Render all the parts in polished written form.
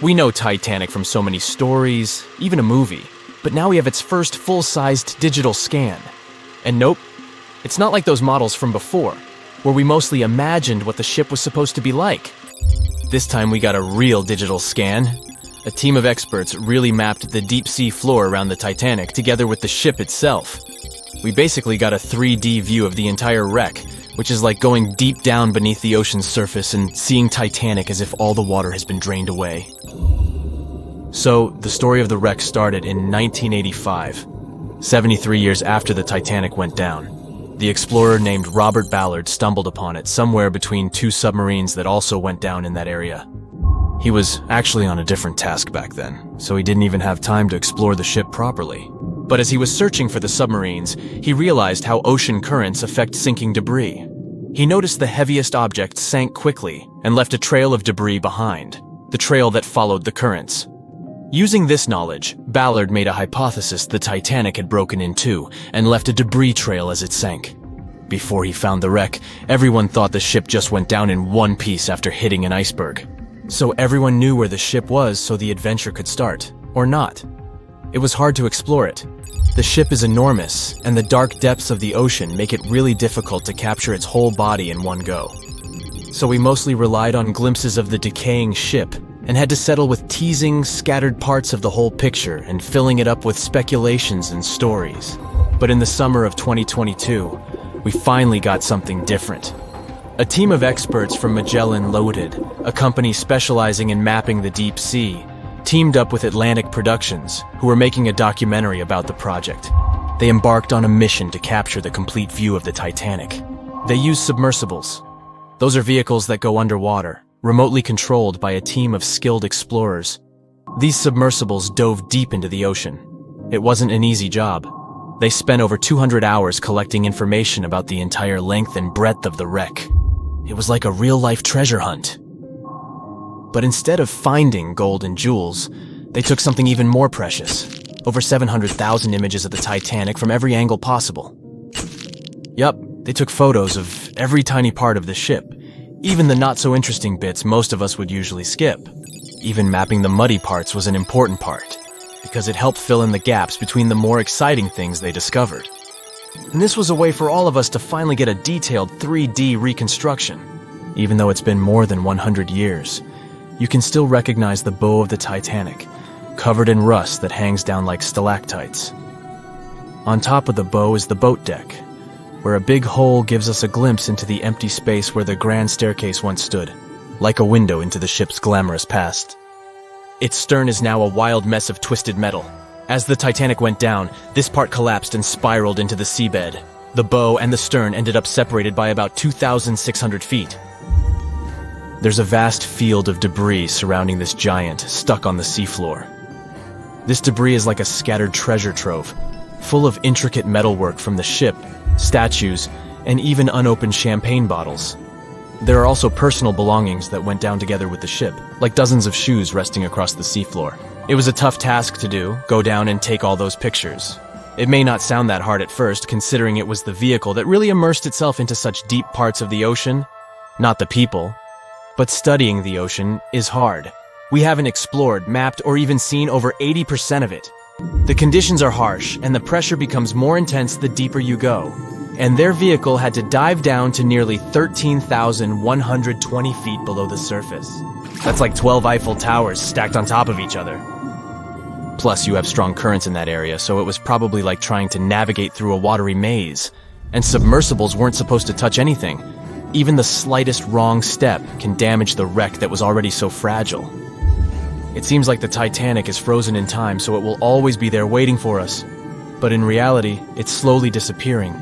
We know Titanic from so many stories, even a movie, but now we have its first full-sized digital scan. And nope, it's not like those models from before, where we mostly imagined what the ship was supposed to be like. This time we got a real digital scan. A team of experts really mapped the deep-sea floor around the Titanic together with the ship itself. We basically got a 3D view of the entire wreck, which is like going deep down beneath the ocean's surface and seeing Titanic as if all the water has been drained away. So, the story of the wreck started in 1985, 73 years after the Titanic went down. The explorer named Robert Ballard stumbled upon it somewhere between two submarines that also went down in that area. He was actually on a different task back then, so he didn't even have time to explore the ship properly. But as he was searching for the submarines, he realized how ocean currents affect sinking debris. He noticed the heaviest objects sank quickly and left a trail of debris behind, the trail that followed the currents. Using this knowledge, Ballard made a hypothesis the Titanic had broken in two and left a debris trail as it sank. Before he found the wreck, everyone thought the ship just went down in one piece after hitting an iceberg. So everyone knew where the ship was so the adventure could start, or not. It was hard to explore it. The ship is enormous, and the dark depths of the ocean make it really difficult to capture its whole body in one go. So we mostly relied on glimpses of the decaying ship, and had to settle with teasing scattered parts of the whole picture and filling it up with speculations and stories. But in the summer of 2022, we finally got something different. A team of experts from Magellan Loaded, a company specializing in mapping the deep sea, teamed up with Atlantic Productions, who were making a documentary about the project. They embarked on a mission to capture the complete view of the Titanic. They used submersibles. Those are vehicles that go underwater, remotely controlled by a team of skilled explorers. These submersibles dove deep into the ocean. It wasn't an easy job. They spent over 200 hours collecting information about the entire length and breadth of the wreck. It was like a real-life treasure hunt. But instead of finding gold and jewels, they took something even more precious. Over 700,000 images of the Titanic from every angle possible. Yup, they took photos of every tiny part of the ship, even the not-so-interesting bits most of us would usually skip. Even mapping the muddy parts was an important part, because it helped fill in the gaps between the more exciting things they discovered. And this was a way for all of us to finally get a detailed 3D reconstruction. Even though it's been more than 100 years, you can still recognize the bow of the Titanic, covered in rust that hangs down like stalactites. On top of the bow is the boat deck, where a big hole gives us a glimpse into the empty space where the grand staircase once stood, like a window into the ship's glamorous past. Its stern is now a wild mess of twisted metal. As the Titanic went down, this part collapsed and spiraled into the seabed. The bow and the stern ended up separated by about 2,600 feet. There's a vast field of debris surrounding this giant, stuck on the seafloor. This debris is like a scattered treasure trove, full of intricate metalwork from the ship, statues, and even unopened champagne bottles. There are also personal belongings that went down together with the ship, like dozens of shoes resting across the seafloor. It was a tough task to do, go down and take all those pictures. It may not sound that hard at first, considering it was the vehicle that really immersed itself into such deep parts of the ocean, not the people. But studying the ocean is hard. We haven't explored, mapped, or even seen over 80% of it. The conditions are harsh, and the pressure becomes more intense the deeper you go. And their vehicle had to dive down to nearly 13,120 feet below the surface. That's like 12 Eiffel Towers stacked on top of each other. Plus, you have strong currents in that area, so it was probably like trying to navigate through a watery maze. And submersibles weren't supposed to touch anything. Even the slightest wrong step can damage the wreck that was already so fragile. It seems like the Titanic is frozen in time, so it will always be there waiting for us. But in reality, it's slowly disappearing.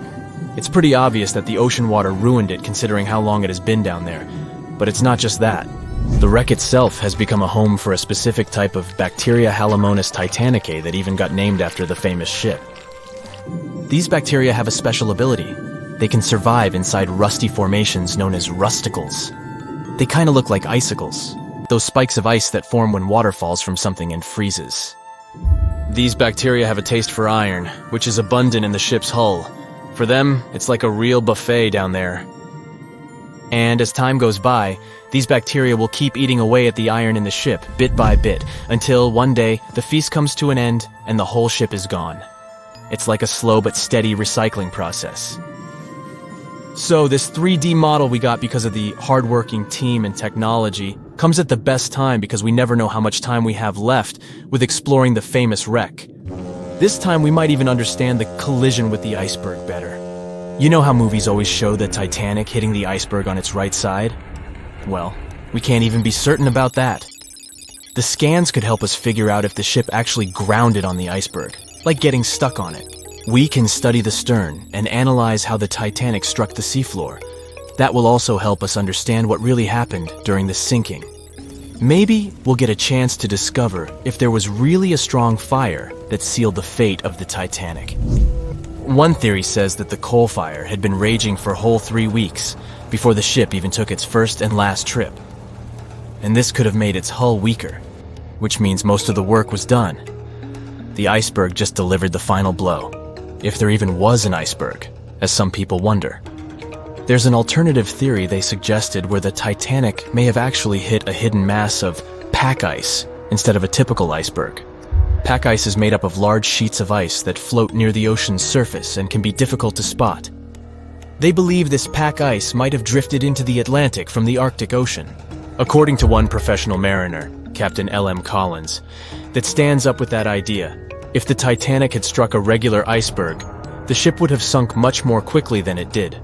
It's pretty obvious that the ocean water ruined it considering how long it has been down there. But it's not just that. The wreck itself has become a home for a specific type of Bacteria halomonas titanicae that even got named after the famous ship. These bacteria have a special ability. They can survive inside rusty formations known as rusticles. They kind of look like icicles, those spikes of ice that form when water falls from something and freezes. These bacteria have a taste for iron, which is abundant in the ship's hull. For them, it's like a real buffet down there. And as time goes by, These bacteria will keep eating away at the iron in the ship, bit by bit, until one day the feast comes to an end and the whole ship is gone. It's like a slow but steady recycling process. So this 3D model we got because of the hardworking team and technology comes at the best time because we never know how much time we have left with exploring the famous wreck. This time we might even understand the collision with the iceberg better. You know how movies always show the Titanic hitting the iceberg on its right side? Well, we can't even be certain about that. The scans could help us figure out if the ship actually grounded on the iceberg, like getting stuck on it. We can study the stern and analyze how the Titanic struck the seafloor. That will also help us understand what really happened during the sinking. Maybe we'll get a chance to discover if there was really a strong fire that sealed the fate of the Titanic. One theory says that the coal fire had been raging for a whole 3 weeks before the ship even took its first and last trip. And this could have made its hull weaker, which means most of the work was done. The iceberg just delivered the final blow, if there even was an iceberg, as some people wonder. There's an alternative theory they suggested where the Titanic may have actually hit a hidden mass of pack ice instead of a typical iceberg. Pack ice is made up of large sheets of ice that float near the ocean's surface and can be difficult to spot. They believe this pack ice might have drifted into the Atlantic from the Arctic Ocean. According to one professional mariner, Captain L.M. Collins, that stands up with that idea. If the Titanic had struck a regular iceberg, the ship would have sunk much more quickly than it did.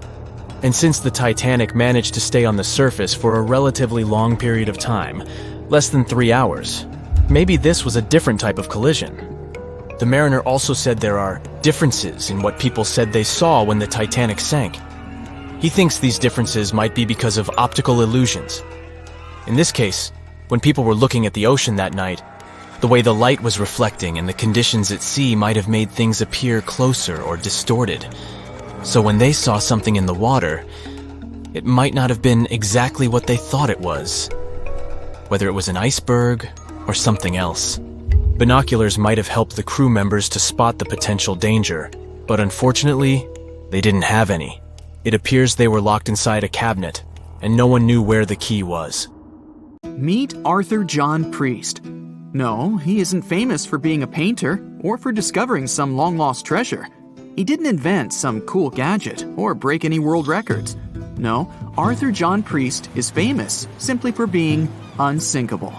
And since the Titanic managed to stay on the surface for a relatively long period of time, less than 3 hours, maybe this was a different type of collision. The mariner also said there are differences in what people said they saw when the Titanic sank. He thinks these differences might be because of optical illusions. In this case, when people were looking at the ocean that night, the way the light was reflecting and the conditions at sea might have made things appear closer or distorted. So when they saw something in the water, it might not have been exactly what they thought it was. Whether it was an iceberg or something else. Binoculars might have helped the crew members to spot the potential danger, but unfortunately, they didn't have any. It appears they were locked inside a cabinet, and no one knew where the key was. Meet Arthur John Priest. No, he isn't famous for being a painter or for discovering some long-lost treasure. He didn't invent some cool gadget or break any world records. No, Arthur John Priest is famous simply for being unsinkable.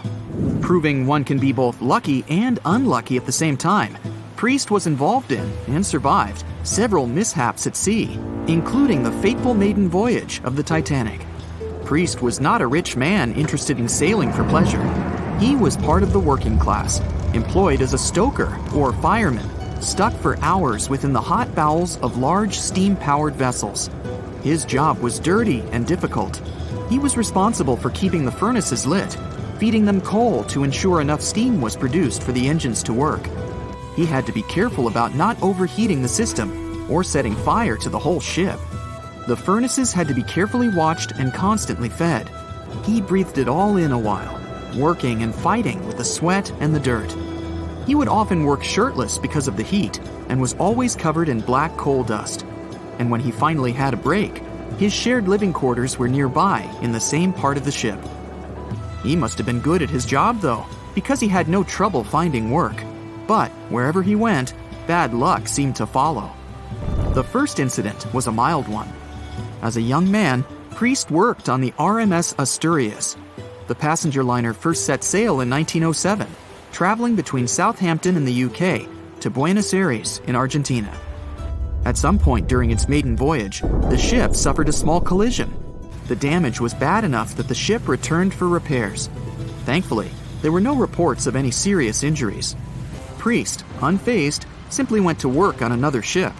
Proving one can be both lucky and unlucky at the same time, Priest was involved in and survived several mishaps at sea, including the fateful maiden voyage of the Titanic. Priest was not a rich man interested in sailing for pleasure. He was part of the working class, employed as a stoker or fireman, stuck for hours within the hot bowels of large steam-powered vessels. His job was dirty and difficult. He was responsible for keeping the furnaces lit, feeding them coal to ensure enough steam was produced for the engines to work. He had to be careful about not overheating the system or setting fire to the whole ship. The furnaces had to be carefully watched and constantly fed. He breathed it all in a while, working and fighting with the sweat and the dirt. He would often work shirtless because of the heat and was always covered in black coal dust. And when he finally had a break, his shared living quarters were nearby in the same part of the ship. He must have been good at his job, though, because he had no trouble finding work. But wherever he went, bad luck seemed to follow. The first incident was a mild one. As a young man, Priest worked on the RMS Asturias. The passenger liner first set sail in 1907, traveling between Southampton in the UK to Buenos Aires in Argentina. At some point during its maiden voyage, the ship suffered a small collision. The damage was bad enough that the ship returned for repairs. Thankfully, there were no reports of any serious injuries. Priest, unfazed, simply went to work on another ship,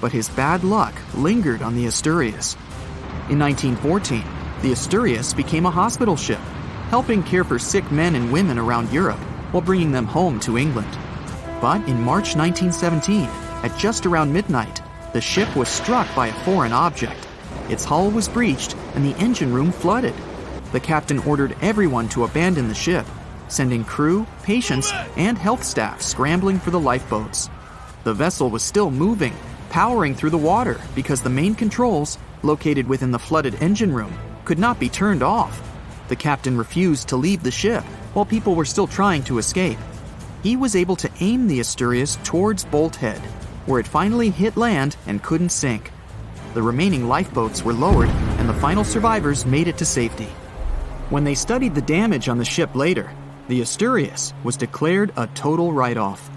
but his bad luck lingered on the Asturias. In 1914, the Asturias became a hospital ship, helping care for sick men and women around Europe while bringing them home to England. But in March 1917, at just around midnight, the ship was struck by a foreign object. Its hull was breached and the engine room flooded. The captain ordered everyone to abandon the ship, sending crew, patients, and health staff scrambling for the lifeboats. The vessel was still moving, powering through the water because the main controls, located within the flooded engine room, could not be turned off. The captain refused to leave the ship while people were still trying to escape. He was able to aim the Asturias towards Bolt Head, where it finally hit land and couldn't sink. The remaining lifeboats were lowered and the final survivors made it to safety. When they studied the damage on the ship later, the Asturias was declared a total write-off.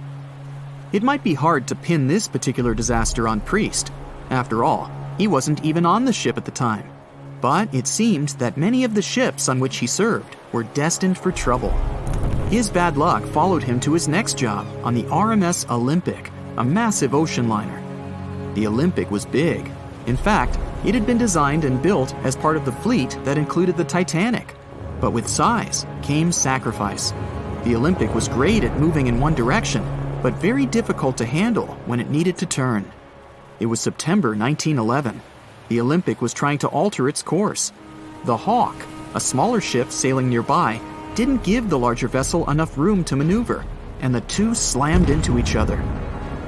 It might be hard to pin this particular disaster on Priest. After all, he wasn't even on the ship at the time. But it seemed that many of the ships on which he served were destined for trouble. His bad luck followed him to his next job on the RMS Olympic, a massive ocean liner. The Olympic was big. In fact, it had been designed and built as part of the fleet that included the Titanic. But with size came sacrifice. The Olympic was great at moving in one direction, but very difficult to handle when it needed to turn. It was September 1911. The Olympic was trying to alter its course. The Hawk, a smaller ship sailing nearby, didn't give the larger vessel enough room to maneuver, and the two slammed into each other.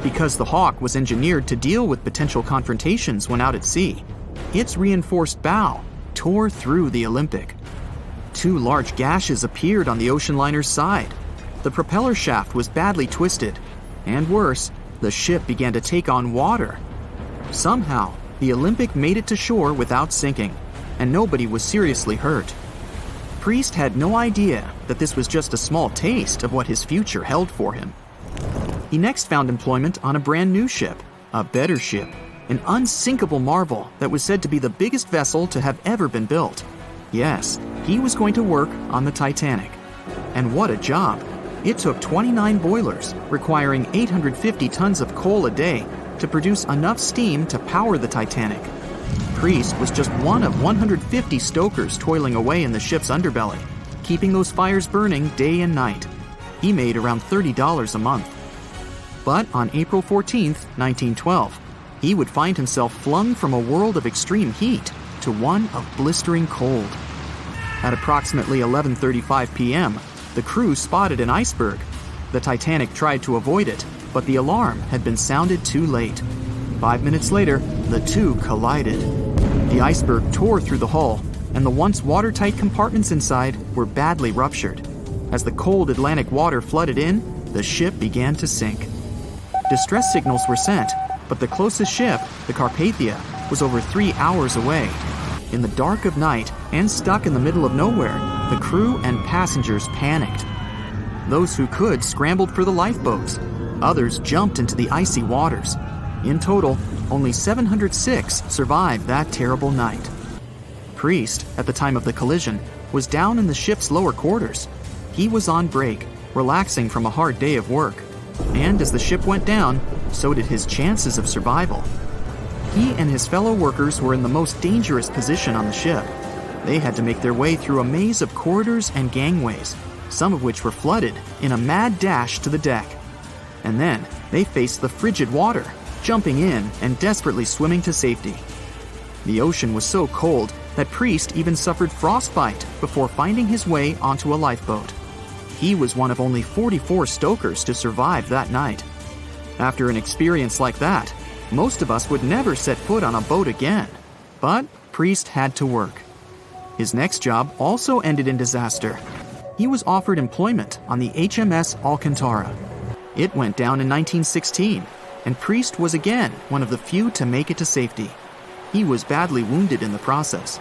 Because the Hawk was engineered to deal with potential confrontations when out at sea, its reinforced bow tore through the Olympic. 2 large gashes appeared on the ocean liner's side. The propeller shaft was badly twisted, and worse, the ship began to take on water. Somehow, the Olympic made it to shore without sinking, and nobody was seriously hurt. Priest had no idea that this was just a small taste of what his future held for him. He next found employment on a brand new ship, a better ship, an unsinkable marvel that was said to be the biggest vessel to have ever been built. Yes, he was going to work on the Titanic. And what a job! It took 29 boilers, requiring 850 tons of coal a day to produce enough steam to power the Titanic. Priest was just one of 150 stokers toiling away in the ship's underbelly, keeping those fires burning day and night. He made around $30 a month. But on April 14, 1912, he would find himself flung from a world of extreme heat to one of blistering cold. At approximately 11:35 p.m., the crew spotted an iceberg. The Titanic tried to avoid it, but the alarm had been sounded too late. 5 minutes later, the two collided. The iceberg tore through the hull, and the once watertight compartments inside were badly ruptured. As the cold Atlantic water flooded in, the ship began to sink. Distress signals were sent, but the closest ship, the Carpathia, was over 3 hours away. In the dark of night and stuck in the middle of nowhere, the crew and passengers panicked. Those who could scrambled for the lifeboats. Others jumped into the icy waters. In total, only 706 survived that terrible night. Priest, at the time of the collision, was down in the ship's lower quarters. He was on break, relaxing from a hard day of work. And as the ship went down, so did his chances of survival. He and his fellow workers were in the most dangerous position on the ship. They had to make their way through a maze of corridors and gangways, some of which were flooded, in a mad dash to the deck. And then they faced the frigid water, jumping in and desperately swimming to safety. The ocean was so cold that Priest even suffered frostbite before finding his way onto a lifeboat. He was one of only 44 stokers to survive that night. After an experience like that, most of us would never set foot on a boat again. But Priest had to work. His next job also ended in disaster. He was offered employment on the HMS Alcantara. It went down in 1916, and Priest was again one of the few to make it to safety. He was badly wounded in the process.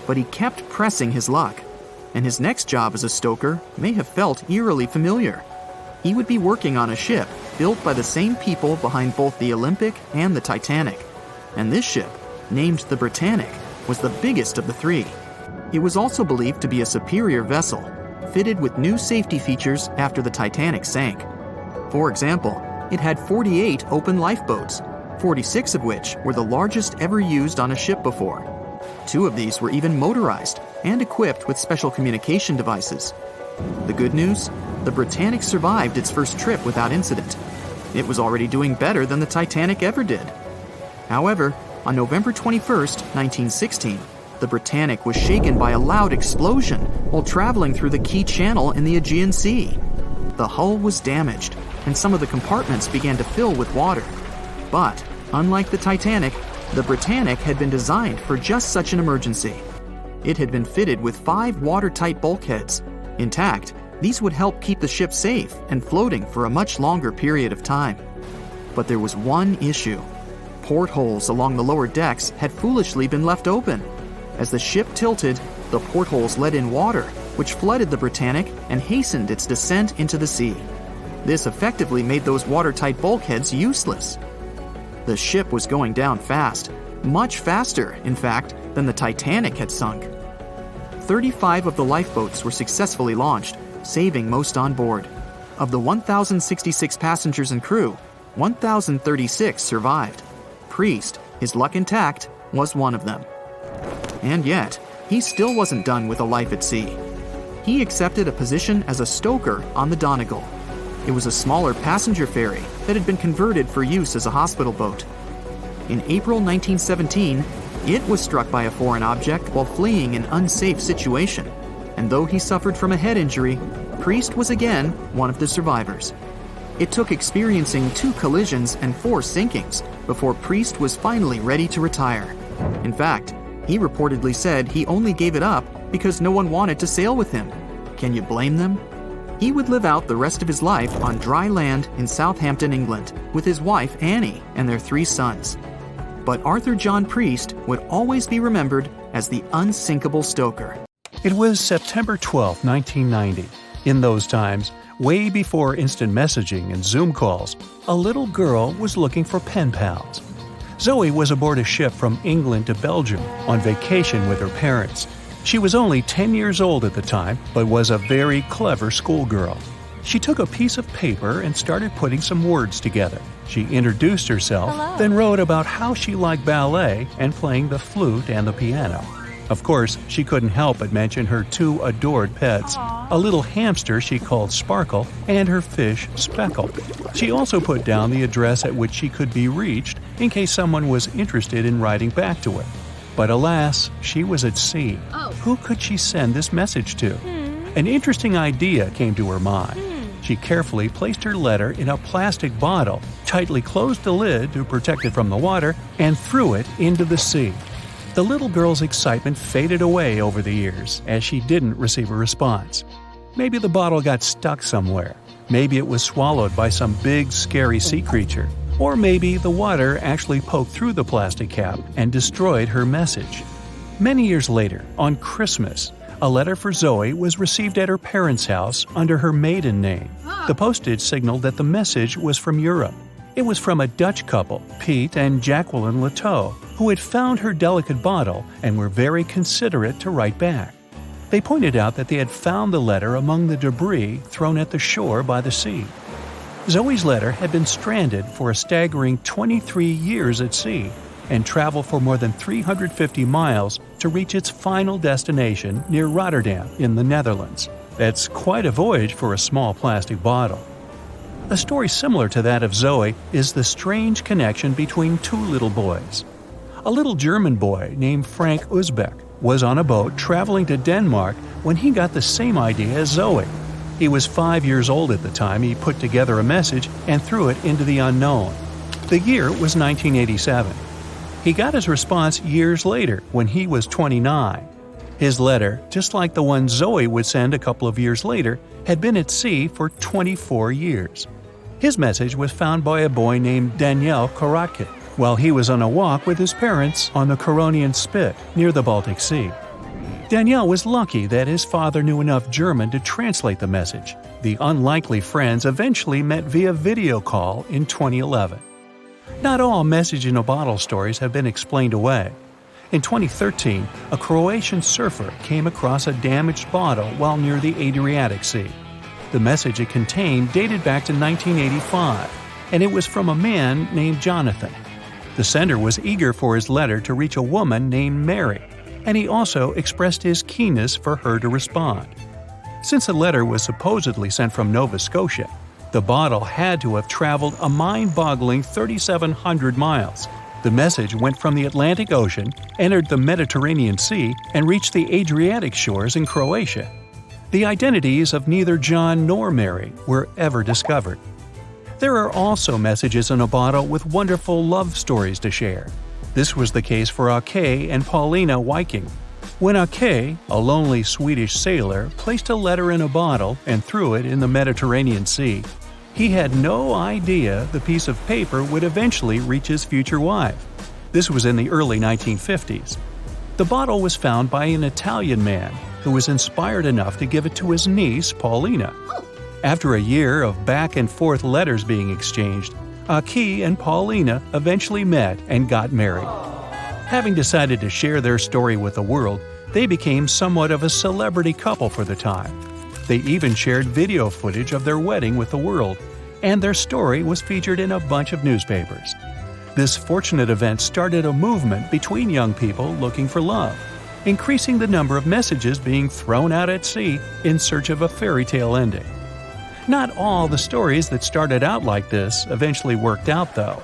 But he kept pressing his luck, and his next job as a stoker may have felt eerily familiar. He would be working on a ship built by the same people behind both the Olympic and the Titanic. And this ship, named the Britannic, was the biggest of the three. It was also believed to be a superior vessel, fitted with new safety features after the Titanic sank. For example, it had 48 open lifeboats, 46 of which were the largest ever used on a ship before. 2 of these were even motorized and equipped with special communication devices. The good news? The Britannic survived its first trip without incident. It was already doing better than the Titanic ever did. However, on November 21st, 1916, the Britannic was shaken by a loud explosion while traveling through the key channel in the Aegean Sea. The hull was damaged, and some of the compartments began to fill with water. But, unlike the Titanic, the Britannic had been designed for just such an emergency. It had been fitted with 5 watertight bulkheads. Intact, these would help keep the ship safe and floating for a much longer period of time. But there was one issue. Portholes along the lower decks had foolishly been left open. As the ship tilted, the portholes let in water, which flooded the Britannic and hastened its descent into the sea. This effectively made those watertight bulkheads useless. The ship was going down fast, much faster, in fact, than the Titanic had sunk. 35 of the lifeboats were successfully launched, saving most on board. Of the 1,066 passengers and crew, 1,036 survived. Priest, his luck intact, was one of them. And yet, he still wasn't done with a life at sea. He accepted a position as a stoker on the Donegal. It was a smaller passenger ferry that had been converted for use as a hospital boat. In April 1917, it was struck by a foreign object while fleeing an unsafe situation, and though he suffered from a head injury, Priest was again one of the survivors. It took experiencing 2 collisions and 4 sinkings before Priest was finally ready to retire. In fact, he reportedly said he only gave it up because no one wanted to sail with him. Can you blame them? He would live out the rest of his life on dry land in Southampton, England, with his wife Annie and their 3 sons. But Arthur John Priest would always be remembered as the unsinkable stoker. It was September 12, 1990. In those times, way before instant messaging and Zoom calls, a little girl was looking for pen pals. Zoe was aboard a ship from England to Belgium on vacation with her parents. She was only 10 years old at the time, but was a very clever schoolgirl. She took a piece of paper and started putting some words together. She introduced herself, then wrote about how she liked ballet and playing the flute and the piano. Of course, she couldn't help but mention her 2 adored pets, a little hamster she called Sparkle and her fish Speckle. She also put down the address at which she could be reached in case someone was interested in writing back to her. But alas, she was at sea. Who could she send this message to? An interesting idea came to her mind. She carefully placed her letter in a plastic bottle, tightly closed the lid to protect it from the water, and threw it into the sea. The little girl's excitement faded away over the years as she didn't receive a response. Maybe the bottle got stuck somewhere. Maybe it was swallowed by some big, scary sea creature. Or maybe the water actually poked through the plastic cap and destroyed her message. Many years later, on Christmas, a letter for Zoe was received at her parents' house under her maiden name. The postage signaled that the message was from Europe. It was from a Dutch couple, Piet and Jacqueline Leteau, who had found her delicate bottle and were very considerate to write back. They pointed out that they had found the letter among the debris thrown at the shore by the sea. Zoe's letter had been stranded for a staggering 23 years at sea and traveled for more than 350 miles to reach its final destination near Rotterdam in the Netherlands. That's quite a voyage for a small plastic bottle. A story similar to that of Zoe is the strange connection between 2 little boys. A little German boy named Frank Uzbek was on a boat traveling to Denmark when he got the same idea as Zoe. He was 5 years old at the time he put together a message and threw it into the unknown. The year was 1987. He got his response years later when he was 29. His letter, just like the one Zoe would send a couple of years later, had been at sea for 24 years. His message was found by a boy named Daniel Koratke while he was on a walk with his parents on the Koronian Spit near the Baltic Sea. Daniel was lucky that his father knew enough German to translate the message. The unlikely friends eventually met via video call in 2011. Not all message-in-a-bottle stories have been explained away. In 2013, a Croatian surfer came across a damaged bottle while near the Adriatic Sea. The message it contained dated back to 1985, and it was from a man named Jonathan. The sender was eager for his letter to reach a woman named Mary, and he also expressed his keenness for her to respond. Since the letter was supposedly sent from Nova Scotia, the bottle had to have traveled a mind-boggling 3,700 miles. The message went from the Atlantic Ocean, entered the Mediterranean Sea, and reached the Adriatic shores in Croatia. The identities of neither John nor Mary were ever discovered. There are also messages in a bottle with wonderful love stories to share. This was the case for Ake and Paulina Viking. When Ake, a lonely Swedish sailor, placed a letter in a bottle and threw it in the Mediterranean Sea, he had no idea the piece of paper would eventually reach his future wife. This was in the early 1950s. The bottle was found by an Italian man who was inspired enough to give it to his niece, Paulina. After a year of back-and-forth letters being exchanged, Aki and Paulina eventually met and got married. Having decided to share their story with the world, they became somewhat of a celebrity couple for the time. They even shared video footage of their wedding with the world, and their story was featured in a bunch of newspapers. This fortunate event started a movement between young people looking for love, increasing the number of messages being thrown out at sea in search of a fairy tale ending. Not all the stories that started out like this eventually worked out, though.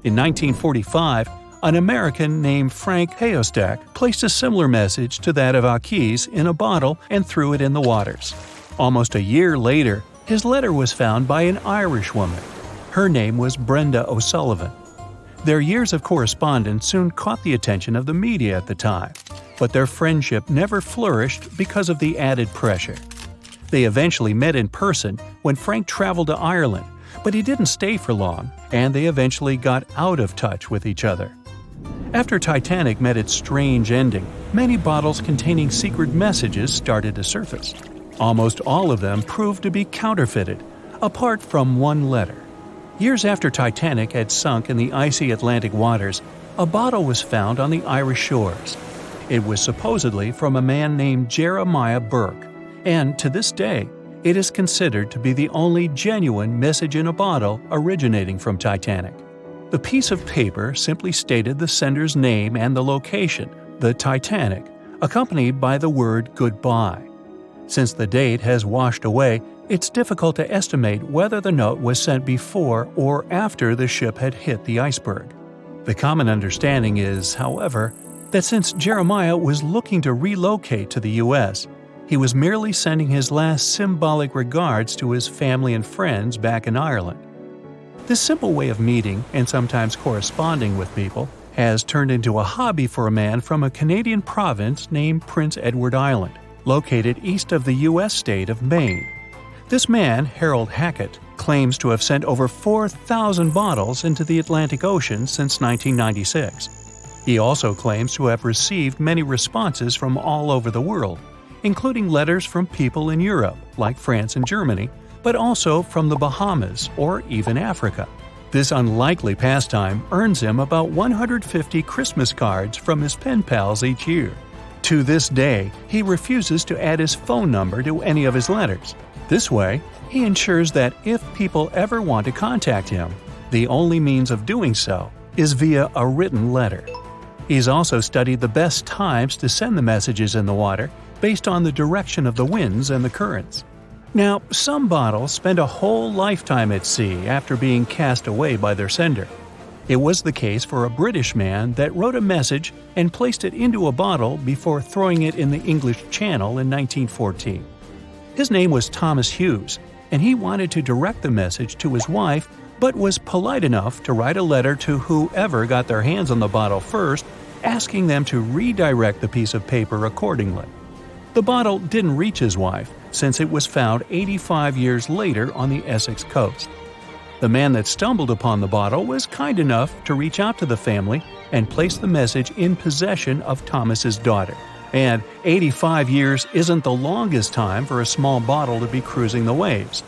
In 1945, an American named Frank Hayostak placed a similar message to that of Aki's in a bottle and threw it in the waters. Almost a year later, his letter was found by an Irish woman. Her name was Brenda O'Sullivan. Their years of correspondence soon caught the attention of the media at the time, but their friendship never flourished because of the added pressure. They eventually met in person when Frank traveled to Ireland, but he didn't stay for long, and they eventually got out of touch with each other. After Titanic met its strange ending, many bottles containing secret messages started to surface. Almost all of them proved to be counterfeited, apart from one letter. Years after Titanic had sunk in the icy Atlantic waters, a bottle was found on the Irish shores. It was supposedly from a man named Jeremiah Burke, and to this day, it is considered to be the only genuine message in a bottle originating from Titanic. The piece of paper simply stated the sender's name and the location, the Titanic, accompanied by the word goodbye. Since the date has washed away, it's difficult to estimate whether the note was sent before or after the ship had hit the iceberg. The common understanding is, however, that since Jeremiah was looking to relocate to the U.S., he was merely sending his last symbolic regards to his family and friends back in Ireland. This simple way of meeting and sometimes corresponding with people has turned into a hobby for a man from a Canadian province named Prince Edward Island, located east of the U.S. state of Maine. This man, Harold Hackett, claims to have sent over 4,000 bottles into the Atlantic Ocean since 1996. He also claims to have received many responses from all over the world, including letters from people in Europe, like France and Germany, but also from the Bahamas or even Africa. This unlikely pastime earns him about 150 Christmas cards from his pen pals each year. To this day, he refuses to add his phone number to any of his letters. This way, he ensures that if people ever want to contact him, the only means of doing so is via a written letter. He's also studied the best times to send the messages in the water based on the direction of the winds and the currents. Now, some bottles spend a whole lifetime at sea after being cast away by their sender. It was the case for a British man that wrote a message and placed it into a bottle before throwing it in the English Channel in 1914. His name was Thomas Hughes, and he wanted to direct the message to his wife, but was polite enough to write a letter to whoever got their hands on the bottle first, asking them to redirect the piece of paper accordingly. The bottle didn't reach his wife, since it was found 85 years later on the Essex coast. The man that stumbled upon the bottle was kind enough to reach out to the family and place the message in possession of Thomas's daughter. And 85 years isn't the longest time for a small bottle to be cruising the waves.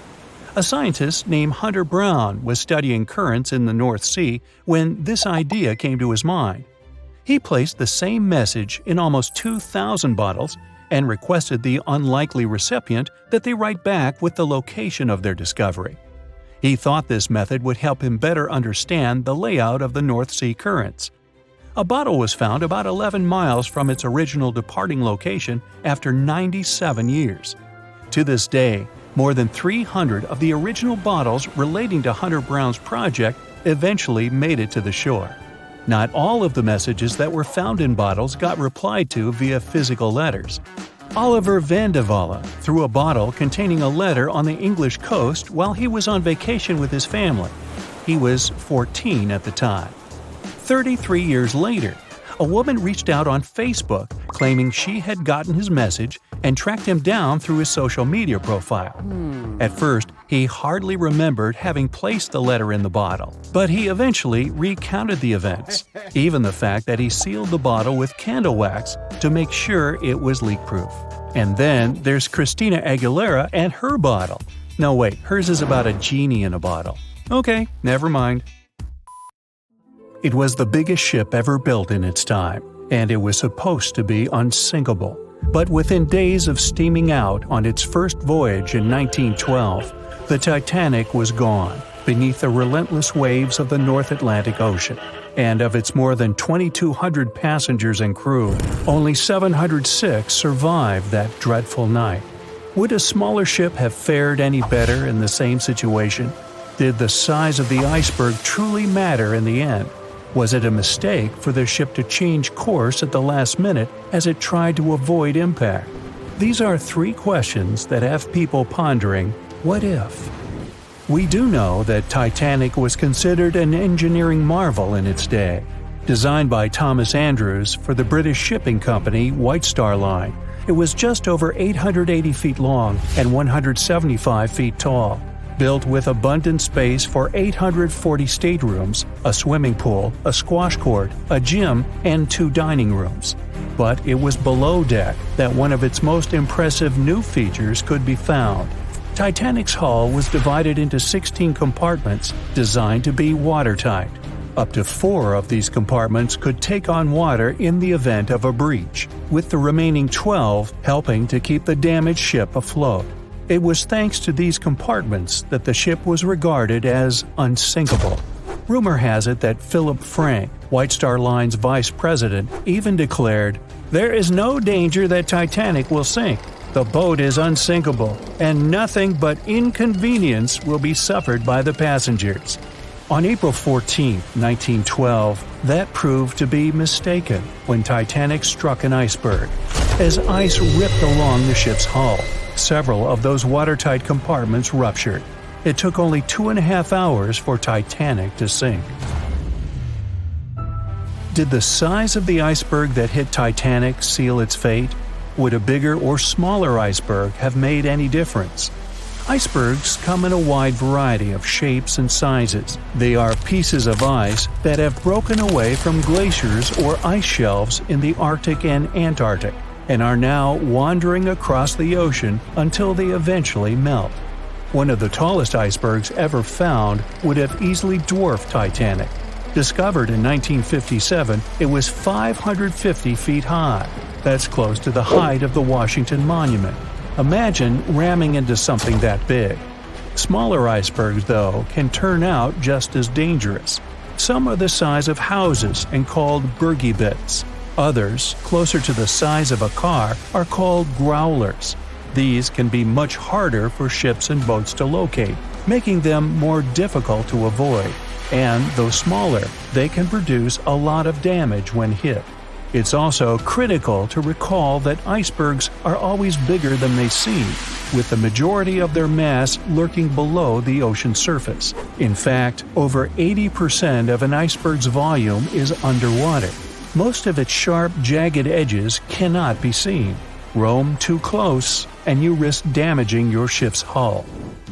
A scientist named Hunter Brown was studying currents in the North Sea when this idea came to his mind. He placed the same message in almost 2,000 bottles and requested the unlikely recipient that they write back with the location of their discovery. He thought this method would help him better understand the layout of the North Sea currents. A bottle was found about 11 miles from its original departing location after 97 years. To this day, more than 300 of the original bottles relating to Hunter Brown's project eventually made it to the shore. Not all of the messages that were found in bottles got replied to via physical letters. Oliver van de Walle threw a bottle containing a letter on the English coast while he was on vacation with his family. He was 14 at the time. 33 years later, a woman reached out on Facebook claiming she had gotten his message and tracked him down through his social media profile. At first, he hardly remembered having placed the letter in the bottle, but he eventually recounted the events, even the fact that he sealed the bottle with candle wax to make sure it was leak-proof. And then there's Christina Aguilera and her bottle. No wait, hers is about a genie in a bottle. Okay, never mind. It was the biggest ship ever built in its time, and it was supposed to be unsinkable. But within days of steaming out on its first voyage in 1912, the Titanic was gone beneath the relentless waves of the North Atlantic Ocean. And of its more than 2,200 passengers and crew, only 706 survived that dreadful night. Would a smaller ship have fared any better in the same situation? Did the size of the iceberg truly matter in the end? Was it a mistake for the ship to change course at the last minute as it tried to avoid impact? These are three questions that have people pondering, what if? We do know that Titanic was considered an engineering marvel in its day. Designed by Thomas Andrews for the British shipping company White Star Line, it was just over 880 feet long and 175 feet tall. Built with abundant space for 840 staterooms, a swimming pool, a squash court, a gym, and 2 dining rooms. But it was below deck that one of its most impressive new features could be found. Titanic's hull was divided into 16 compartments designed to be watertight. Up to 4 of these compartments could take on water in the event of a breach, with the remaining 12 helping to keep the damaged ship afloat. It was thanks to these compartments that the ship was regarded as unsinkable. Rumor has it that Philip Frank, White Star Line's vice president, even declared, "There is no danger that Titanic will sink. The boat is unsinkable, and nothing but inconvenience will be suffered by the passengers." On April 14, 1912, that proved to be mistaken when Titanic struck an iceberg. As ice ripped along the ship's hull, several of those watertight compartments ruptured. It took only 2.5 hours for Titanic to sink. Did the size of the iceberg that hit Titanic seal its fate? Would a bigger or smaller iceberg have made any difference? Icebergs come in a wide variety of shapes and sizes. They are pieces of ice that have broken away from glaciers or ice shelves in the Arctic and Antarctic, and are now wandering across the ocean until they eventually melt. One of the tallest icebergs ever found would have easily dwarfed Titanic. Discovered in 1957, it was 550 feet high. That's close to the height of the Washington Monument. Imagine ramming into something that big. Smaller icebergs, though, can turn out just as dangerous. Some are the size of houses and called bergy bits. Others, closer to the size of a car, are called growlers. These can be much harder for ships and boats to locate, making them more difficult to avoid. And, though smaller, they can produce a lot of damage when hit. It's also critical to recall that icebergs are always bigger than they seem, with the majority of their mass lurking below the ocean surface. In fact, over 80% of an iceberg's volume is underwater. Most of its sharp, jagged edges cannot be seen. Roam too close, and you risk damaging your ship's hull.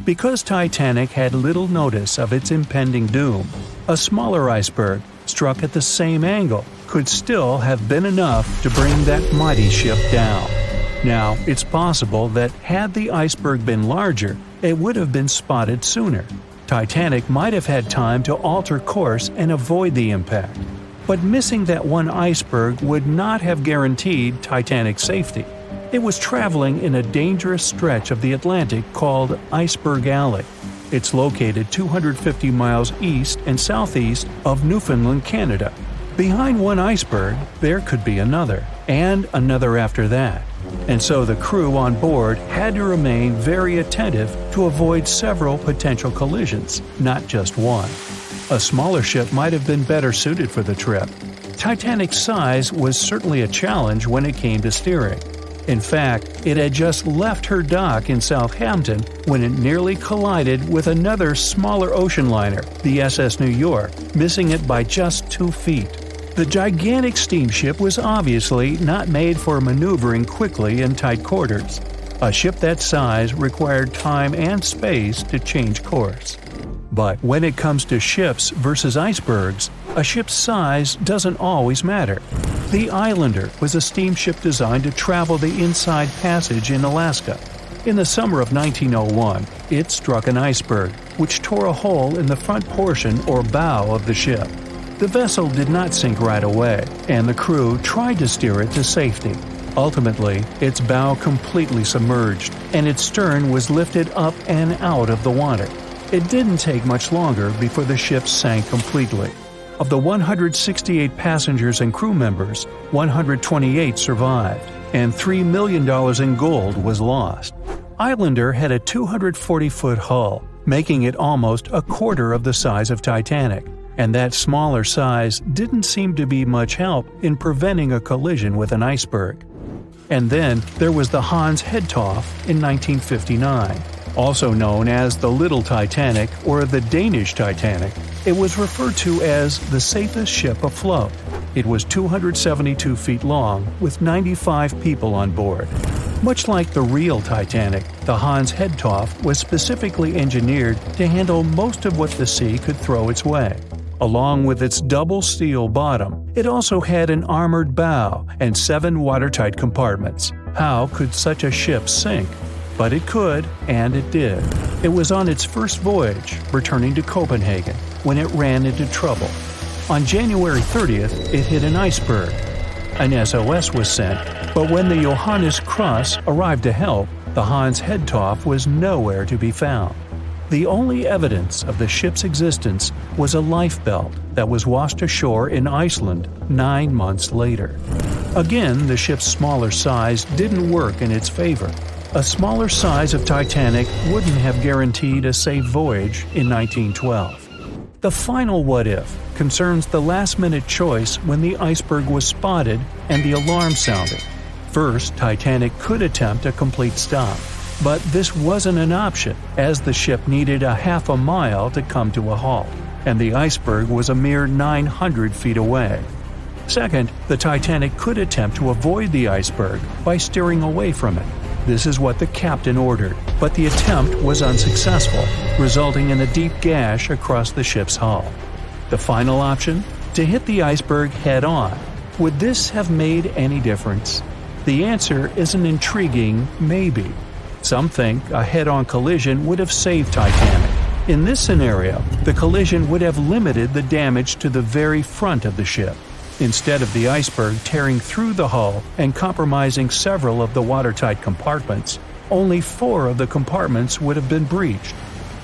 Because Titanic had little notice of its impending doom, a smaller iceberg, struck at the same angle, could still have been enough to bring that mighty ship down. Now, it's possible that had the iceberg been larger, it would have been spotted sooner. Titanic might have had time to alter course and avoid the impact. But missing that one iceberg would not have guaranteed Titanic's safety. It was traveling in a dangerous stretch of the Atlantic called Iceberg Alley. It's located 250 miles east and southeast of Newfoundland, Canada. Behind one iceberg, there could be another, and another after that. And so the crew on board had to remain very attentive to avoid several potential collisions, not just one. A smaller ship might have been better suited for the trip. Titanic's size was certainly a challenge when it came to steering. In fact, it had just left her dock in Southampton when it nearly collided with another smaller ocean liner, the SS New York, missing it by just 2 feet. The gigantic steamship was obviously not made for maneuvering quickly in tight quarters. A ship that size required time and space to change course. But when it comes to ships versus icebergs, a ship's size doesn't always matter. The Islander was a steamship designed to travel the Inside Passage in Alaska. In the summer of 1901, it struck an iceberg, which tore a hole in the front portion or bow of the ship. The vessel did not sink right away, and the crew tried to steer it to safety. Ultimately, its bow completely submerged, and its stern was lifted up and out of the water. It didn't take much longer before the ship sank completely. Of the 168 passengers and crew members, 128 survived, and $3 million in gold was lost. Islander had a 240-foot hull, making it almost a quarter of the size of Titanic, and that smaller size didn't seem to be much help in preventing a collision with an iceberg. And then there was the Hans Hedtoft in 1959. Also known as the Little Titanic or the Danish Titanic, it was referred to as the safest ship afloat. It was 272 feet long with 95 people on board. Much like the real Titanic, the Hans Hedtoft was specifically engineered to handle most of what the sea could throw its way. Along with its double steel bottom, it also had an armored bow and 7 watertight compartments. How could such a ship sink? But it could, and it did. It was on its first voyage, returning to Copenhagen, when it ran into trouble. On January 30th, it hit an iceberg. An SOS was sent, but when the Johannes Cross arrived to help, the Hans Hedtoft was nowhere to be found. The only evidence of the ship's existence was a lifebelt that was washed ashore in Iceland 9 months later. Again, the ship's smaller size didn't work in its favor. A smaller size of Titanic wouldn't have guaranteed a safe voyage in 1912. The final what-if concerns the last-minute choice when the iceberg was spotted and the alarm sounded. First, Titanic could attempt a complete stop, but this wasn't an option as the ship needed a half a mile to come to a halt, and the iceberg was a mere 900 feet away. Second, the Titanic could attempt to avoid the iceberg by steering away from it. This is what the captain ordered, but the attempt was unsuccessful, resulting in a deep gash across the ship's hull. The final option? To hit the iceberg head-on. Would this have made any difference? The answer is an intriguing maybe. Some think a head-on collision would have saved Titanic. In this scenario, the collision would have limited the damage to the very front of the ship. Instead of the iceberg tearing through the hull and compromising several of the watertight compartments, only 4 of the compartments would have been breached.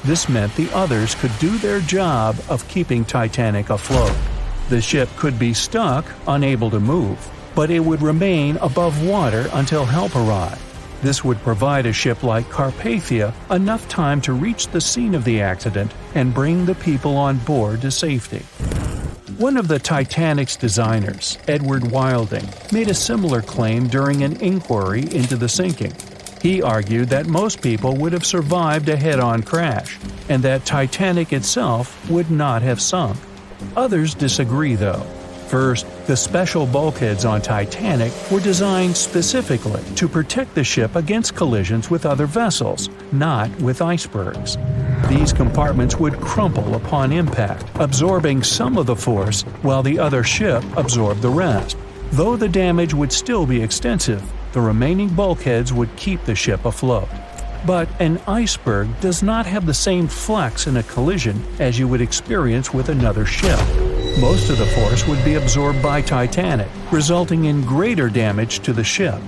This meant the others could do their job of keeping Titanic afloat. The ship could be stuck, unable to move, but it would remain above water until help arrived. This would provide a ship like Carpathia enough time to reach the scene of the accident and bring the people on board to safety. One of the Titanic's designers, Edward Wilding, made a similar claim during an inquiry into the sinking. He argued that most people would have survived a head-on crash, and that Titanic itself would not have sunk. Others disagree, though. First, the special bulkheads on Titanic were designed specifically to protect the ship against collisions with other vessels, not with icebergs. These compartments would crumple upon impact, absorbing some of the force while the other ship absorbed the rest. Though the damage would still be extensive, the remaining bulkheads would keep the ship afloat. But an iceberg does not have the same flex in a collision as you would experience with another ship. Most of the force would be absorbed by Titanic, resulting in greater damage to the ship.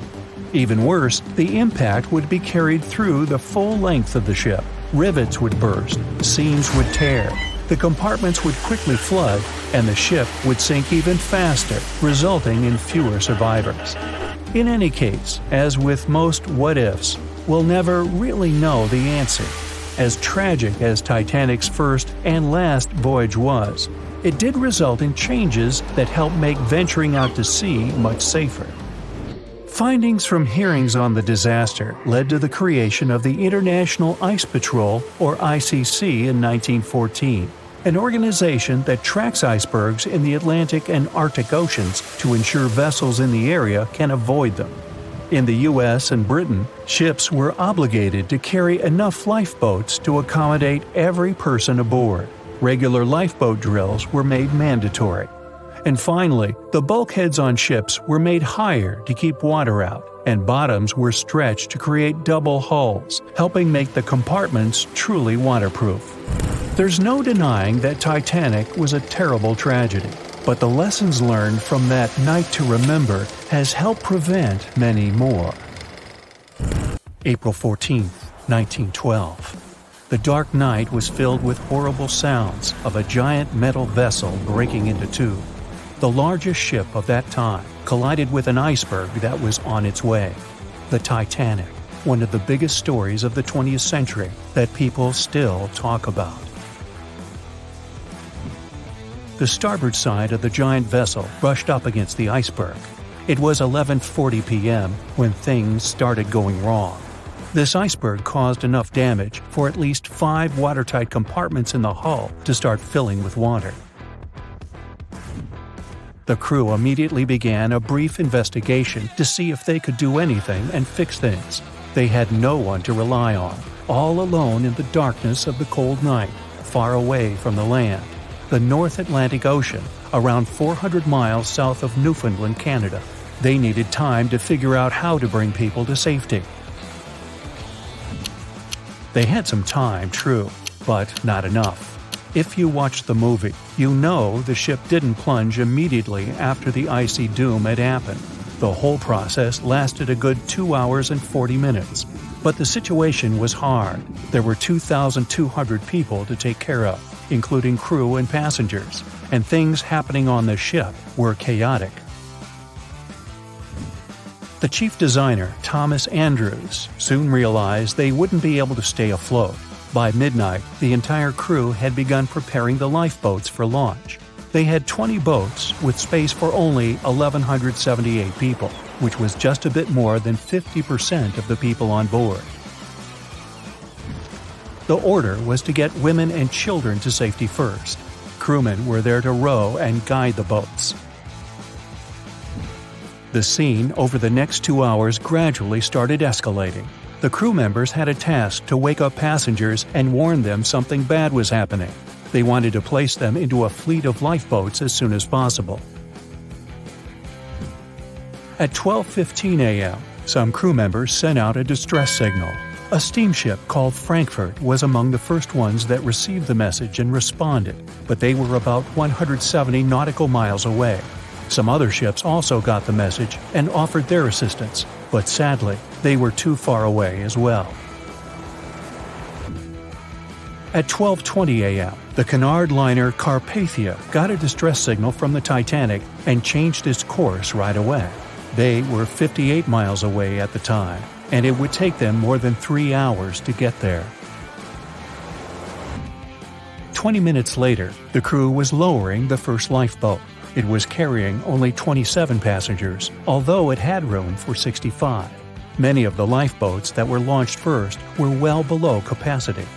Even worse, the impact would be carried through the full length of the ship. Rivets would burst, seams would tear, the compartments would quickly flood, and the ship would sink even faster, resulting in fewer survivors. In any case, as with most what-ifs, we'll never really know the answer. As tragic as Titanic's first and last voyage was, it did result in changes that helped make venturing out to sea much safer. Findings from hearings on the disaster led to the creation of the International Ice Patrol, or ICC, in 1914. an organization that tracks icebergs in the Atlantic and Arctic Oceans to ensure vessels in the area can avoid them. In the US and Britain, ships were obligated to carry enough lifeboats to accommodate every person aboard. Regular lifeboat drills were made mandatory. And finally, the bulkheads on ships were made higher to keep water out, and bottoms were stretched to create double hulls, helping make the compartments truly waterproof. There's no denying that Titanic was a terrible tragedy, but the lessons learned from that night to remember has helped prevent many more. April 14, 1912. The dark night was filled with horrible sounds of a giant metal vessel breaking into two. The largest ship of that time collided with an iceberg that was on its way. The Titanic, one of the biggest stories of the 20th century that people still talk about. The starboard side of the giant vessel brushed up against the iceberg. It was 11:40 p.m. when things started going wrong. This iceberg caused enough damage for at least 5 watertight compartments in the hull to start filling with water. The crew immediately began a brief investigation to see if they could do anything and fix things. They had no one to rely on, all alone in the darkness of the cold night, far away from the land. The North Atlantic Ocean, around 400 miles south of Newfoundland, Canada. They needed time to figure out how to bring people to safety. They had some time, true, but not enough. If you watched the movie, you know the ship didn't plunge immediately after the icy doom had happened. The whole process lasted a good 2 hours and 40 minutes. But the situation was hard. There were 2,200 people to take care of, including crew and passengers, and things happening on the ship were chaotic. The chief designer, Thomas Andrews, soon realized they wouldn't be able to stay afloat. By midnight, the entire crew had begun preparing the lifeboats for launch. They had 20 boats with space for only 1,178 people, which was just a bit more than 50% of the people on board. The order was to get women and children to safety first. Crewmen were there to row and guide the boats. The scene over the next 2 hours gradually started escalating. The crew members had a task to wake up passengers and warn them something bad was happening. They wanted to place them into a fleet of lifeboats as soon as possible. At 12:15 a.m., some crew members sent out a distress signal. A steamship called Frankfurt was among the first ones that received the message and responded, but they were about 170 nautical miles away. Some other ships also got the message and offered their assistance, but sadly, they were too far away as well. At 12:20 a.m., the Cunard liner Carpathia got a distress signal from the Titanic and changed its course right away. They were 58 miles away at the time, and it would take them more than 3 hours to get there. 20 minutes later, the crew was lowering the first lifeboat. It was carrying only 27 passengers, although it had room for 65. Many of the lifeboats that were launched first were well below capacity.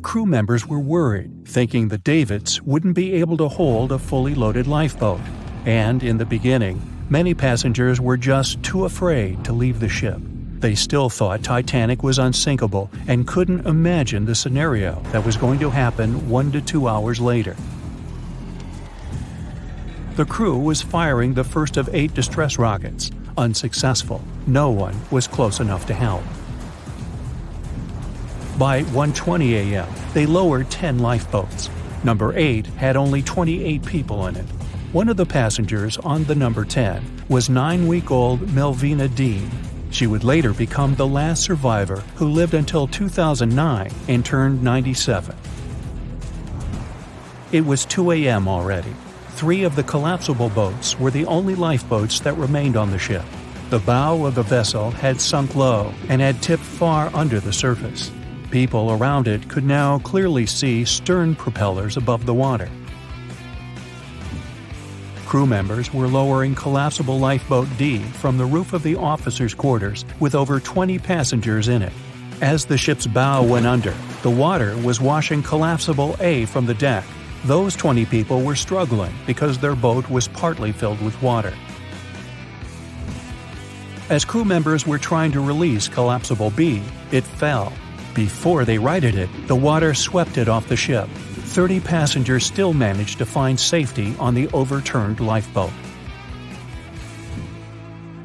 Crew members were worried, thinking the Davids wouldn't be able to hold a fully loaded lifeboat. And in the beginning, many passengers were just too afraid to leave the ship. They still thought Titanic was unsinkable and couldn't imagine the scenario that was going to happen 1 to 2 hours later. The crew was firing the first of 8 distress rockets. Unsuccessful. No one was close enough to help. By 1:20 a.m., they lowered 10 lifeboats. Number 8 had only 28 people in it. One of the passengers on the number 10 was 9-week-old Melvina Dean. She would later become the last survivor who lived until 2009 and turned 97. It was 2 a.m. already. 3 of the collapsible boats were the only lifeboats that remained on the ship. The bow of the vessel had sunk low and had tipped far under the surface. People around it could now clearly see stern propellers above the water. Crew members were lowering collapsible lifeboat D from the roof of the officers' quarters with over 20 passengers in it. As the ship's bow went under, The water was washing collapsible A from the deck. Those 20 people were struggling because their boat was partly filled with water. As crew members were trying to release collapsible B, it fell. Before they righted it, the water swept it off the ship. 30 passengers still managed to find safety on the overturned lifeboat.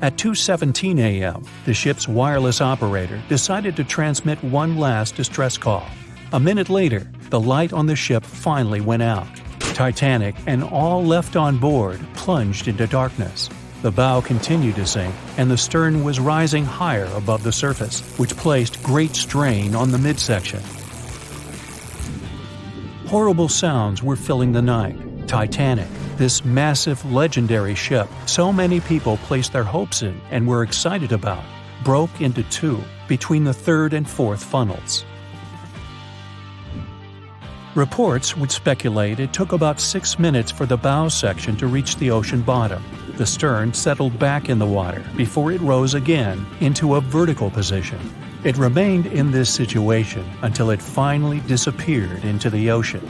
At 2:17 a.m., the ship's wireless operator decided to transmit one last distress call. A minute later, the light on the ship finally went out. Titanic and all left on board plunged into darkness. The bow continued to sink, and the stern was rising higher above the surface, which placed great strain on the midsection. Horrible sounds were filling the night. Titanic, this massive, legendary ship so many people placed their hopes in and were excited about, broke into two between the third and fourth funnels. Reports would speculate it took about 6 minutes for the bow section to reach the ocean bottom. The stern settled back in the water before it rose again into a vertical position. It remained in this situation until it finally disappeared into the ocean.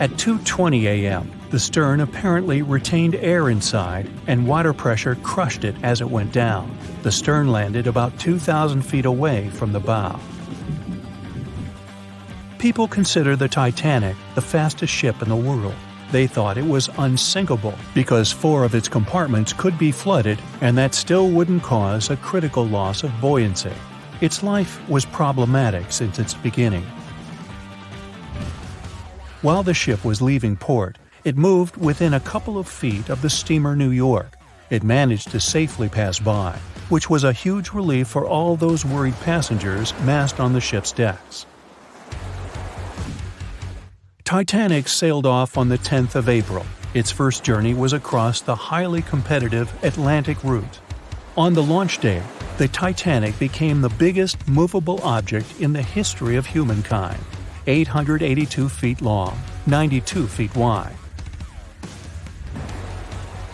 At 2:20 a.m., the stern apparently retained air inside, and water pressure crushed it as it went down. The stern landed about 2,000 feet away from the bow. People consider the Titanic the fastest ship in the world. They thought it was unsinkable because 4 of its compartments could be flooded, and that still wouldn't cause a critical loss of buoyancy. Its life was problematic since its beginning. While the ship was leaving port, it moved within a couple of feet of the steamer New York. It managed to safely pass by, which was a huge relief for all those worried passengers massed on the ship's decks. Titanic sailed off on the 10th of April. Its first journey was across the highly competitive Atlantic route. On the launch day, the Titanic became the biggest movable object in the history of humankind, 882 feet long, 92 feet wide.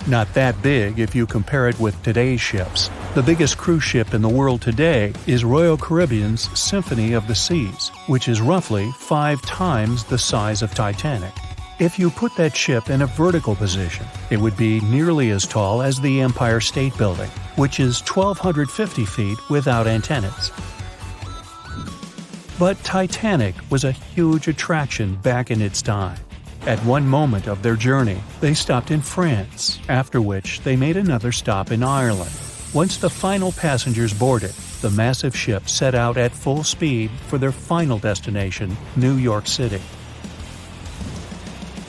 Not that big if you compare it with today's ships. The biggest cruise ship in the world today is Royal Caribbean's Symphony of the Seas, which is roughly 5 times the size of Titanic. If you put that ship in a vertical position, it would be nearly as tall as the Empire State Building, which is 1,250 feet without antennas. But Titanic was a huge attraction back in its time. At one moment of their journey, they stopped in France, after which they made another stop in Ireland. Once the final passengers boarded, the massive ship set out at full speed for their final destination, New York City.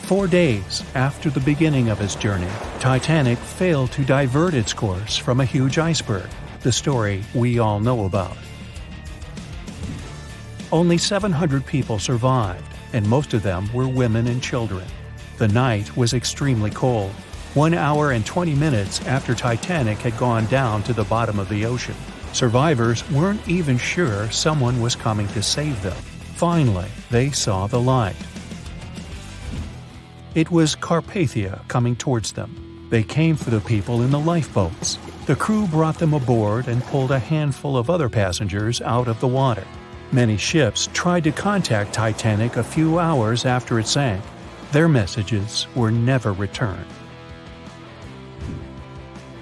4 days after the beginning of its journey, Titanic failed to divert its course from a huge iceberg, the story we all know about. Only 700 people survived, and most of them were women and children. The night was extremely cold. 1 hour and 20 minutes after Titanic had gone down to the bottom of the ocean. Survivors weren't even sure someone was coming to save them. Finally, they saw the light. It was Carpathia coming towards them. They came for the people in the lifeboats. The crew brought them aboard and pulled a handful of other passengers out of the water. Many ships tried to contact Titanic a few hours after it sank. Their messages were never returned.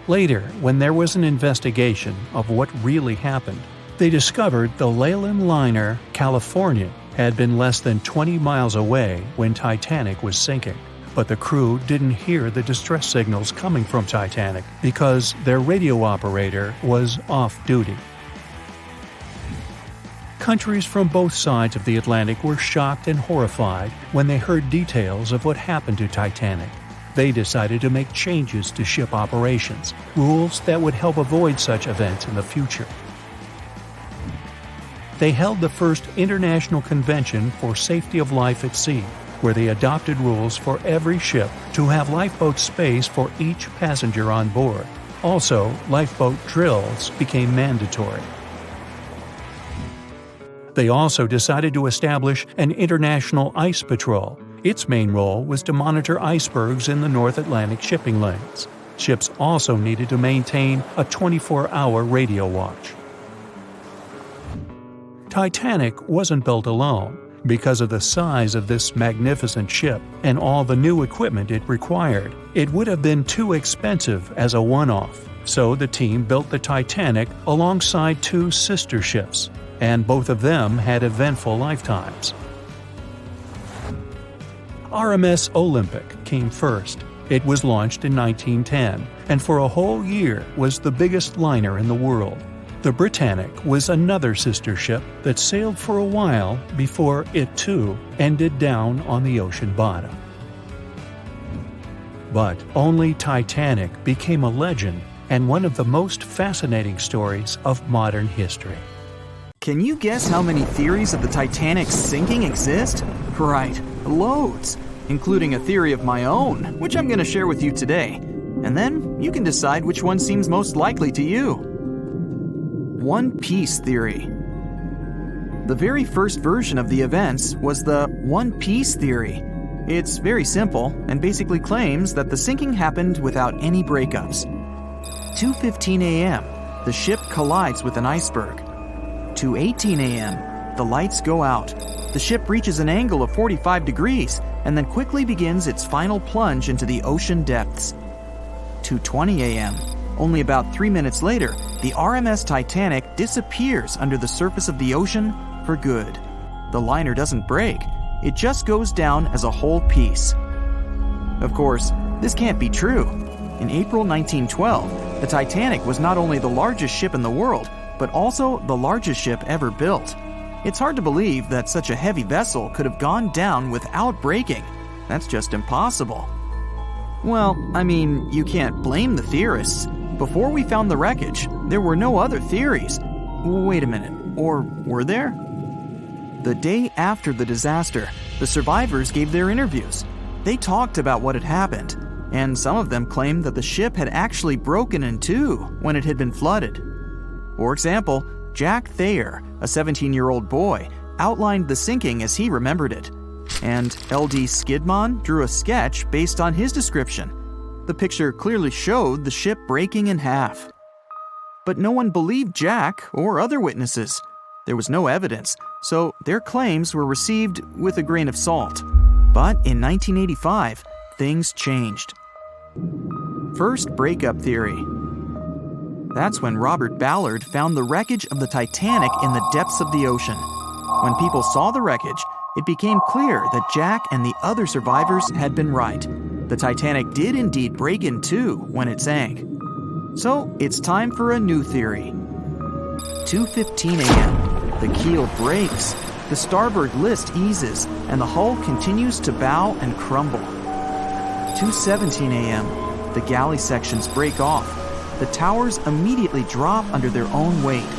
Later, when there was an investigation of what really happened, they discovered the Leyland liner California had been less than 20 miles away when Titanic was sinking. But the crew didn't hear the distress signals coming from Titanic because their radio operator was off duty. Countries from both sides of the Atlantic were shocked and horrified when they heard details of what happened to Titanic. They decided to make changes to ship operations, rules that would help avoid such events in the future. They held the first International Convention for Safety of Life at Sea, where they adopted rules for every ship to have lifeboat space for each passenger on board. Also, lifeboat drills became mandatory. They also decided to establish an international ice patrol. Its main role was to monitor icebergs in the North Atlantic shipping lanes. Ships also needed to maintain a 24-hour radio watch. Titanic wasn't built alone. Because of the size of this magnificent ship and all the new equipment it required, it would have been too expensive as a one-off. So the team built the Titanic alongside two sister ships, and both of them had eventful lifetimes. RMS Olympic came first. It was launched in 1910, and for a whole year was the biggest liner in the world. The Britannic was another sister ship that sailed for a while before it too ended down on the ocean bottom. But only Titanic became a legend and one of the most fascinating stories of modern history. Can you guess how many theories of the Titanic's sinking exist? Right, loads, including a theory of my own, which I'm going to share with you today. And then you can decide which one seems most likely to you. One Piece theory. The very first version of the events was the One Piece theory. It's very simple and basically claims that the sinking happened without any breakups. 2:15 a.m., the ship collides with an iceberg. 2:18 a.m., the lights go out. The ship reaches an angle of 45 degrees and then quickly begins its final plunge into the ocean depths. 2:20 a.m., only about 3 minutes later, the RMS Titanic disappears under the surface of the ocean for good. The liner doesn't break, it just goes down as a whole piece. Of course, this can't be true. In April 1912, the Titanic was not only the largest ship in the world, but also the largest ship ever built. It's hard to believe that such a heavy vessel could have gone down without breaking. That's just impossible. Well, I mean, you can't blame the theorists. Before we found the wreckage, there were no other theories. Wait a minute, or were there? The day after the disaster, the survivors gave their interviews. They talked about what had happened, and some of them claimed that the ship had actually broken in two when it had been flooded. For example, Jack Thayer, a 17-year-old boy, outlined the sinking as he remembered it, and L.D. Skidmon drew a sketch based on his description. The picture clearly showed the ship breaking in half. But no one believed Jack or other witnesses. There was no evidence, so their claims were received with a grain of salt. But in 1985, things changed. First breakup theory. That's when Robert Ballard found the wreckage of the Titanic in the depths of the ocean. When people saw the wreckage, it became clear that Jack and the other survivors had been right. The Titanic did indeed break in two when it sank. So it's time for a new theory. 2:15 a.m. The keel breaks, the starboard list eases, and the hull continues to bow and crumble. 2:17 a.m. The galley sections break off. The towers immediately drop under their own weight.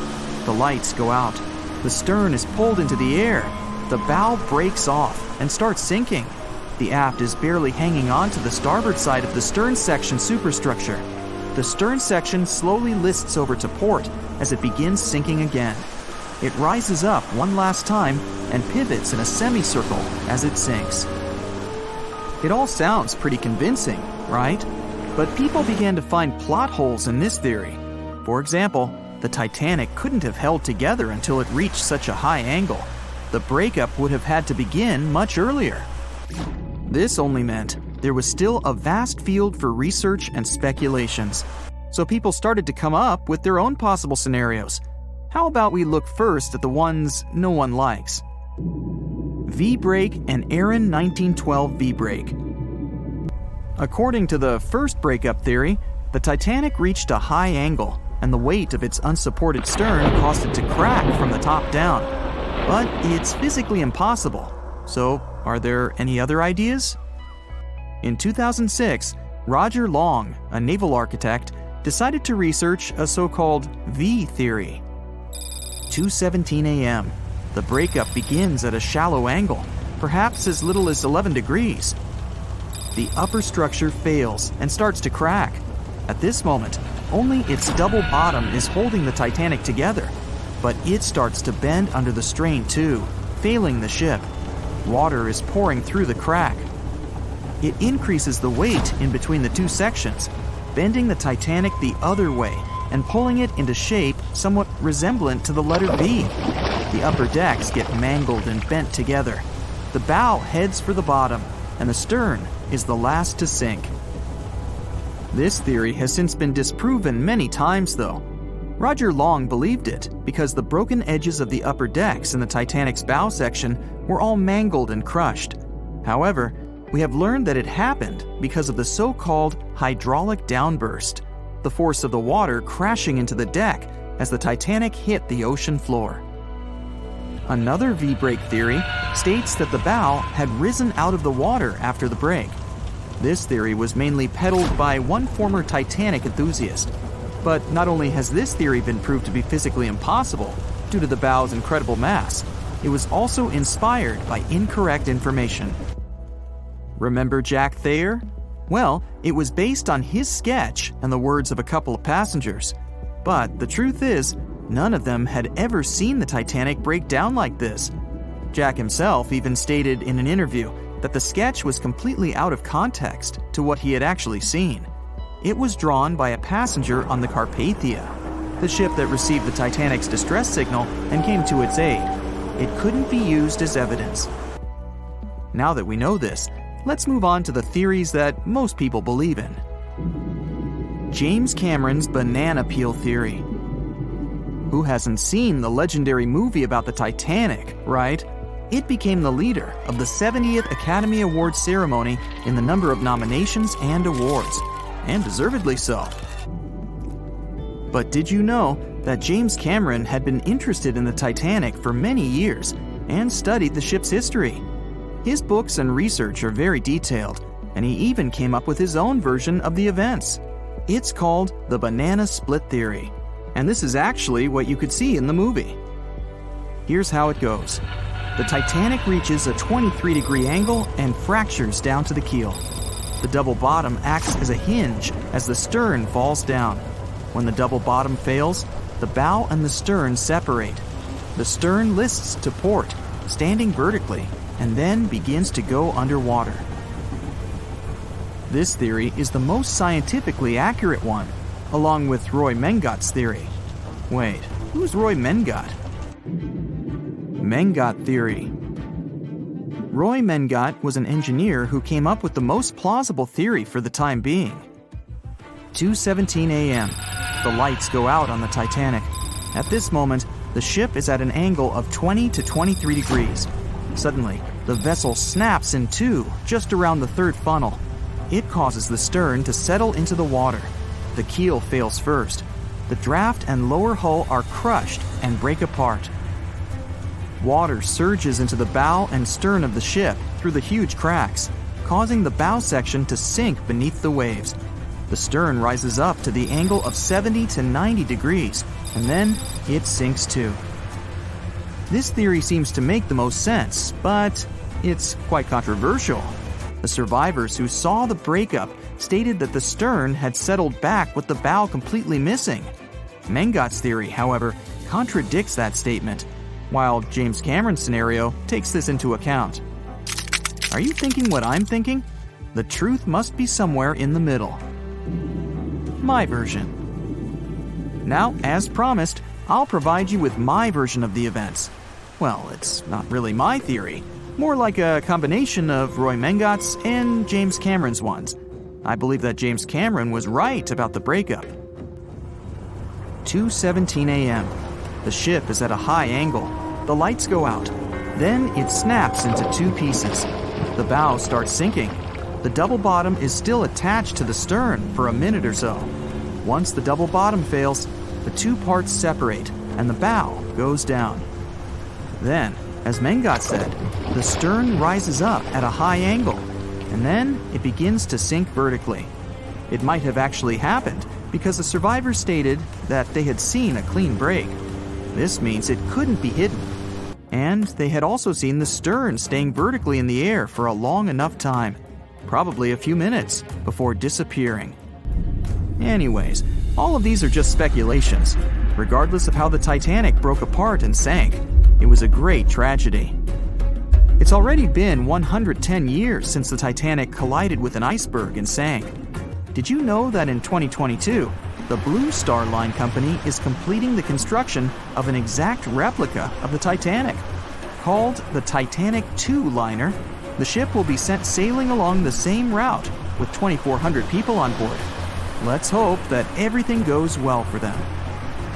The lights go out. The stern is pulled into the air. The bow breaks off and starts sinking. The aft is barely hanging on to the starboard side of the stern section superstructure. The stern section slowly lists over to port as it begins sinking again. It rises up one last time and pivots in a semicircle as it sinks. It all sounds pretty convincing, right? But people began to find plot holes in this theory. For example, the Titanic couldn't have held together until it reached such a high angle. The breakup would have had to begin much earlier. This only meant there was still a vast field for research and speculations. So people started to come up with their own possible scenarios. How about we look first at the ones no one likes? V-break and Aaron 1912 V-break. According to the first breakup theory, the Titanic reached a high angle, and the weight of its unsupported stern caused it to crack from the top down. But it's physically impossible. So, are there any other ideas? In 2006, Roger Long, a naval architect, decided to research a so-called V theory. 2:17 a.m. The breakup begins at a shallow angle, perhaps as little as 11 degrees. The upper structure fails and starts to crack. At this moment, only its double bottom is holding the Titanic together, but it starts to bend under the strain too, failing the ship. Water is pouring through the crack. It increases the weight in between the two sections, bending the Titanic the other way and pulling it into shape somewhat resemblant to the letter V. The upper decks get mangled and bent together. The bow heads for the bottom, and the stern is the last to sink. This theory has since been disproven many times, though. Roger Long believed it because the broken edges of the upper decks in the Titanic's bow section were all mangled and crushed. However, we have learned that it happened because of the so-called hydraulic downburst, the force of the water crashing into the deck as the Titanic hit the ocean floor. Another V-break theory states that the bow had risen out of the water after the break. This theory was mainly peddled by one former Titanic enthusiast. But not only has this theory been proved to be physically impossible due to the bow's incredible mass, it was also inspired by incorrect information. Remember Jack Thayer? Well, it was based on his sketch and the words of a couple of passengers. But the truth is, none of them had ever seen the Titanic break down like this. Jack himself even stated in an interview that the sketch was completely out of context to what he had actually seen. It was drawn by a passenger on the Carpathia, the ship that received the Titanic's distress signal and came to its aid. It couldn't be used as evidence. Now that we know this, let's move on to the theories that most people believe in. James Cameron's banana peel theory. Who hasn't seen the legendary movie about the Titanic, right? It became the leader of the 70th Academy Awards ceremony in the number of nominations and awards, and deservedly so. But did you know that James Cameron had been interested in the Titanic for many years and studied the ship's history? His books and research are very detailed, and he even came up with his own version of the events. It's called the banana split theory, and this is actually what you could see in the movie. Here's how it goes. The Titanic reaches a 23-degree angle and fractures down to the keel. The double bottom acts as a hinge as the stern falls down. When the double bottom fails, the bow and the stern separate. The stern lists to port, standing vertically, and then begins to go underwater. This theory is the most scientifically accurate one, along with Roy Mengat's theory. Wait, who's Roy Mengat? Mengat theory. Roy Mengat was an engineer who came up with the most plausible theory for the time being. 2:17 a.m. The lights go out on the Titanic. At this moment, the ship is at an angle of 20 to 23 degrees. Suddenly, the vessel snaps in two just around the third funnel. It causes the stern to settle into the water. The keel fails first. The draft and lower hull are crushed and break apart. Water surges into the bow and stern of the ship through the huge cracks, causing the bow section to sink beneath the waves. The stern rises up to the angle of 70 to 90 degrees, and then it sinks too. This theory seems to make the most sense, but it's quite controversial. The survivors who saw the breakup stated that the stern had settled back with the bow completely missing. Mengat's theory, however, contradicts that statement, while James Cameron's scenario takes this into account. Are you thinking what I'm thinking? The truth must be somewhere in the middle. My version. Now, as promised, I'll provide you with my version of the events. Well, it's not really my theory, more like a combination of Roy Mengat's and James Cameron's ones. I believe that James Cameron was right about the breakup. 2:17 a.m. The ship is at a high angle. The lights go out. Then it snaps into two pieces. The bow starts sinking. The double bottom is still attached to the stern for a minute or so. Once the double bottom fails, the two parts separate and the bow goes down. Then, as Mengat said, the stern rises up at a high angle, and then it begins to sink vertically. It might have actually happened because the survivors stated that they had seen a clean break. This means it couldn't be hidden. And they had also seen the stern staying vertically in the air for a long enough time, probably a few minutes, before disappearing. Anyways, all of these are just speculations. Regardless of how the Titanic broke apart and sank, it was a great tragedy. It's already been 110 years since the Titanic collided with an iceberg and sank. Did you know that in 2022, the Blue Star Line Company is completing the construction of an exact replica of the Titanic. Called the Titanic II liner, the ship will be sent sailing along the same route with 2,400 people on board. Let's hope that everything goes well for them.